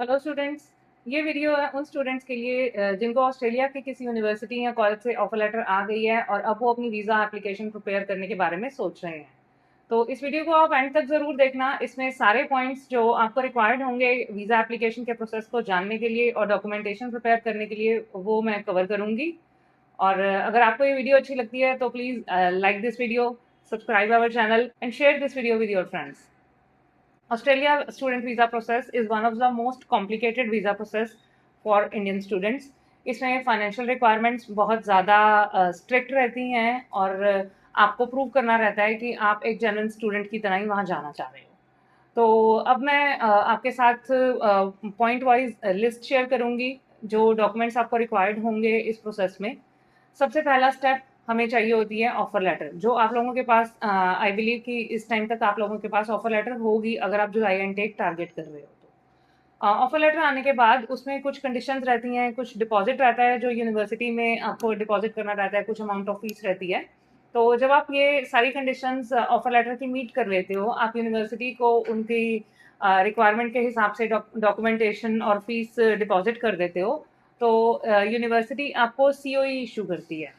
Hello students. ये video है उन स्टूडेंट्स के लिए जिनको ऑस्ट्रेलिया की किसी यूनिवर्सिटी या कॉलेज से ऑफर लेटर आ गई है और अब वो अपनी वीज़ा एप्लीकेशन प्रिपेयर करने के बारे में सोच रहे हैं। तो इस वीडियो को आप एंड तक ज़रूर देखना। इसमें सारे पॉइंट्स जो आपको रिक्वायर्ड होंगे वीज़ा एप्लीकेशन के प्रोसेस को जानने के लिए और डॉक्यूमेंटेशन प्रिपेयर करने के लिए वो मैं कवर करूँगी। और अगर आपको ये वीडियो अच्छी लगती है तो please like this video, subscribe our channel and share this video with your friends. Australia student visa process is one of the most complicated visa process for Indian students. इसमें फाइनेंशियल रिक्वायरमेंट्स बहुत ज़्यादा strict रहती हैं और आपको prove करना रहता है कि आप एक जेन्युइन स्टूडेंट की तरह ही वहाँ जाना चाह रहे हो। तो अब मैं आपके साथ पॉइंट वाइज लिस्ट शेयर करूँगी जो डॉक्यूमेंट्स आपको रिक्वायर्ड होंगे इस प्रोसेस में। सबसे पहला स्टेप हमें चाहिए होती है ऑफर लेटर, जो आप लोगों के पास आई बिलीव कि इस टाइम तक आप लोगों के पास ऑफर लेटर होगी अगर आप जुलाई इनटेक टारगेट कर रहे हो तो। ऑफर लेटर आने के बाद उसमें कुछ कंडीशंस रहती हैं, कुछ डिपॉजिट रहता है जो यूनिवर्सिटी में आपको डिपॉजिट करना रहता है, कुछ अमाउंट ऑफ फीस रहती है। तो जब आप ये सारी कंडीशंस ऑफर लेटर की मीट कर लेते हो, आप यूनिवर्सिटी को उनकी रिक्वायरमेंट के हिसाब से डॉक्यूमेंटेशन और फीस डिपॉजिट कर देते हो, तो यूनिवर्सिटी आपको सीओई इशू करती है,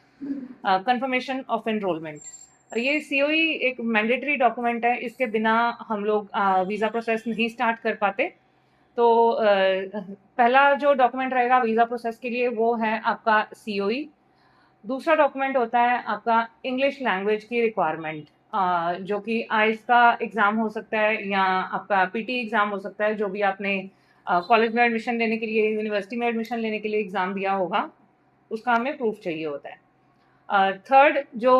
कंफर्मेशन ऑफ एनरोलमेंट। ये सीओई एक मैंडेटरी डॉक्यूमेंट है, इसके बिना हम लोग वीज़ा प्रोसेस नहीं स्टार्ट कर पाते। तो पहला जो डॉक्यूमेंट रहेगा वीज़ा प्रोसेस के लिए वो है आपका सीओई। दूसरा डॉक्यूमेंट होता है आपका इंग्लिश लैंग्वेज की रिक्वायरमेंट, जो कि आइल्स का एग्ज़ाम हो सकता है या आपका पीटी एग्ज़ाम हो सकता है, जो भी आपने कॉलेज में एडमिशन लेने के लिए, यूनिवर्सिटी में एडमिशन लेने के लिए एग्ज़ाम दिया होगा, उसका हमें प्रूफ चाहिए होता है। थर्ड जो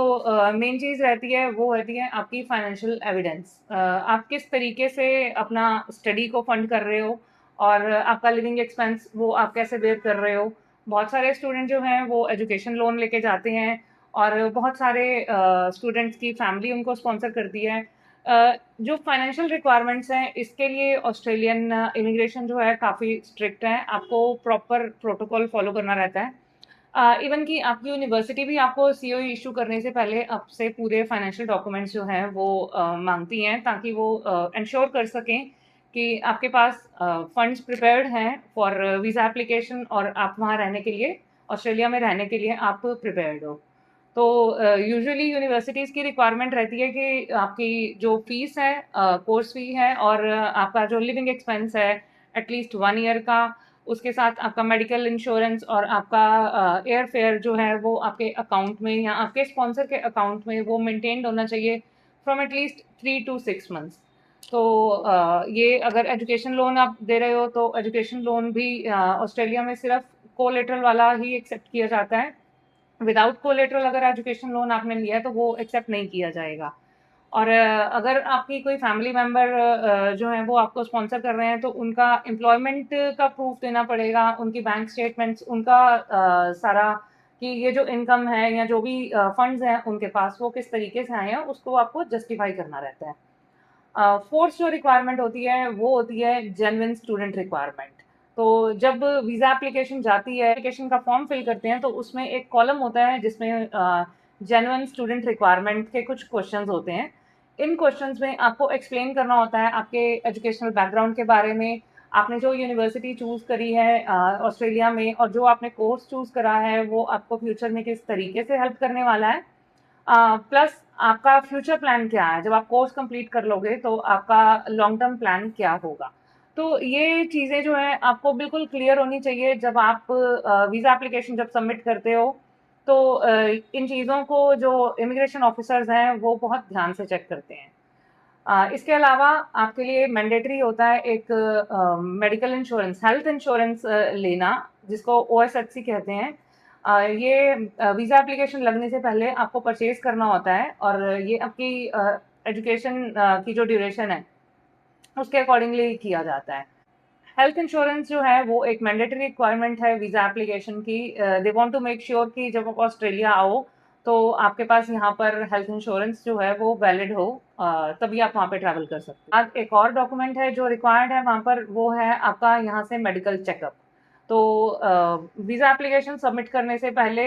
मेन चीज़ रहती है वो रहती है आपकी फाइनेंशियल एविडेंस। आप किस तरीके से अपना स्टडी को फंड कर रहे हो और आपका लिविंग एक्सपेंस वो आप कैसे बेयर कर रहे हो। बहुत सारे स्टूडेंट जो हैं वो एजुकेशन लोन लेके जाते हैं और बहुत सारे स्टूडेंट्स की फैमिली उनको स्पॉन्सर करती है। जो फाइनेंशियल रिक्वायरमेंट्स हैं इसके लिए ऑस्ट्रेलियन इमिग्रेशन जो है काफ़ी स्ट्रिक्ट है, आपको प्रॉपर प्रोटोकॉल फॉलो करना रहता है। इवन कि आपकी यूनिवर्सिटी भी आपको सीओई इशू करने से पहले आपसे पूरे फाइनेंशियल डॉक्यूमेंट्स जो हैं वो मांगती हैं, ताकि वो इंश्योर कर सकें कि आपके पास फंड्स प्रिपेयर्ड हैं फॉर वीज़ा एप्लीकेशन और आप वहाँ रहने के लिए, ऑस्ट्रेलिया में रहने के लिए आप प्रिपेयर्ड हो। तो यूजुअली यूनिवर्सिटीज़ की रिक्वायरमेंट रहती है कि आपकी जो फीस है, कोर्स फी है और आपका जो लिविंग एक्सपेंस है एटलीस्ट 1 ईयर का, उसके साथ आपका मेडिकल इंश्योरेंस और आपका एयर फेयर जो है वो आपके अकाउंट में या आपके स्पॉन्सर के अकाउंट में वो मेंटेन्ड होना चाहिए फ्रॉम एटलीस्ट 3 to 6 months। तो ये अगर एजुकेशन लोन आप दे रहे हो तो एजुकेशन लोन भी ऑस्ट्रेलिया में सिर्फ कोलेटरल वाला ही एक्सेप्ट किया जाता है। विदाउट कोलेटरल अगर एजुकेशन लोन आपने लिया है तो वो एक्सेप्ट नहीं किया जाएगा। और अगर आपकी कोई फैमिली मेंबर जो है वो आपको स्पॉन्सर कर रहे हैं तो उनका एम्प्लॉयमेंट का प्रूफ देना पड़ेगा, उनकी बैंक स्टेटमेंट्स, उनका सारा कि ये जो इनकम है या जो भी फंड्स हैं उनके पास वो किस तरीके से आए हैं उसको आपको जस्टिफाई करना रहता है। फोर्थ जो रिक्वायरमेंट होती है वो होती है जेन्युइन स्टूडेंट रिक्वायरमेंट। तो जब वीज़ा एप्लीकेशन जाती है, एप्लीकेशन का फॉर्म फिल करते हैं तो उसमें एक कॉलम होता है जिसमें जेन्युइन स्टूडेंट रिक्वायरमेंट के कुछ क्वेश्चंस होते हैं। इन क्वेश्चंस में आपको एक्सप्लेन करना होता है आपके एजुकेशनल बैकग्राउंड के बारे में, आपने जो यूनिवर्सिटी चूज़ करी है ऑस्ट्रेलिया में और जो आपने कोर्स चूज़ करा है वो आपको फ्यूचर में किस तरीके से हेल्प करने वाला है, प्लस आपका फ्यूचर प्लान क्या है, जब आप कोर्स कंप्लीट कर लोगे तो आपका लॉन्ग टर्म प्लान क्या होगा। तो ये चीज़ें जो है आपको बिल्कुल क्लियर होनी चाहिए जब आप वीज़ा एप्लीकेशन जब सबमिट करते हो। तो इन चीज़ों को जो इमिग्रेशन ऑफिसर्स हैं वो बहुत ध्यान से चेक करते हैं। इसके अलावा आपके लिए मैंडेटरी होता है एक मेडिकल इंश्योरेंस, हेल्थ इंश्योरेंस लेना, जिसको ओएसएचसी कहते हैं। ये वीज़ा एप्लीकेशन लगने से पहले आपको परचेज करना होता है और ये आपकी एजुकेशन की जो ड्यूरेशन है उसके अकॉर्डिंगली किया जाता है। हेल्थ इंश्योरेंस जो है वो एक मैंडेटरी रिक्वायरमेंट है वीज़ा एप्लीकेशन की। They want to make sure कि जब आप ऑस्ट्रेलिया आओ तो आपके पास यहाँ पर हेल्थ इंश्योरेंस जो है वो वैलिड हो, तभी आप वहाँ पे ट्रैवल कर सकते हैं। आज एक और डॉक्यूमेंट है जो रिक्वायर्ड है वहाँ पर, वो है आपका यहाँ से मेडिकल चेकअप। तो वीज़ा एप्लीकेशन सबमिट करने से पहले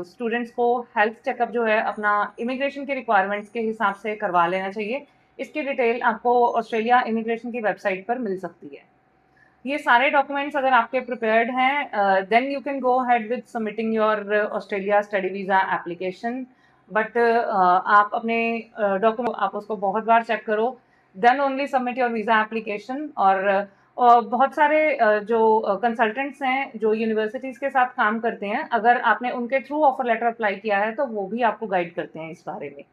स्टूडेंट्स को हेल्थ चेकअप जो है अपना इमिग्रेशन की रिक्वायरमेंट्स के हिसाब से करवा लेना चाहिए। इसकी डिटेल आपको ऑस्ट्रेलिया इमिग्रेशन की वेबसाइट पर मिल सकती है। ये सारे डॉक्यूमेंट्स अगर आपके प्रिपेयर्ड हैं, then you can go ahead with submitting your Australia study visa application. But आप अपने डॉक्यूमेंट आप उसको बहुत बार चेक करो, then only submit your visa application. और बहुत सारे जो कंसल्टेंट्स हैं जो यूनिवर्सिटीज़ के साथ काम करते हैं, अगर आपने उनके थ्रू ऑफर लेटर अप्लाई किया है तो वो भी आपको गाइड करते हैं इस बारे में।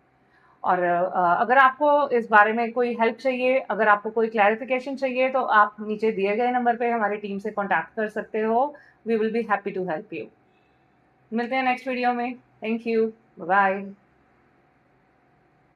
और अगर आपको इस बारे में कोई हेल्प चाहिए, अगर आपको कोई क्लैरिफिकेशन चाहिए, तो आप नीचे दिए गए नंबर पे हमारी टीम से कॉन्टैक्ट कर सकते हो। We will be happy to help you. मिलते हैं नेक्स्ट वीडियो में। Thank you. बाय।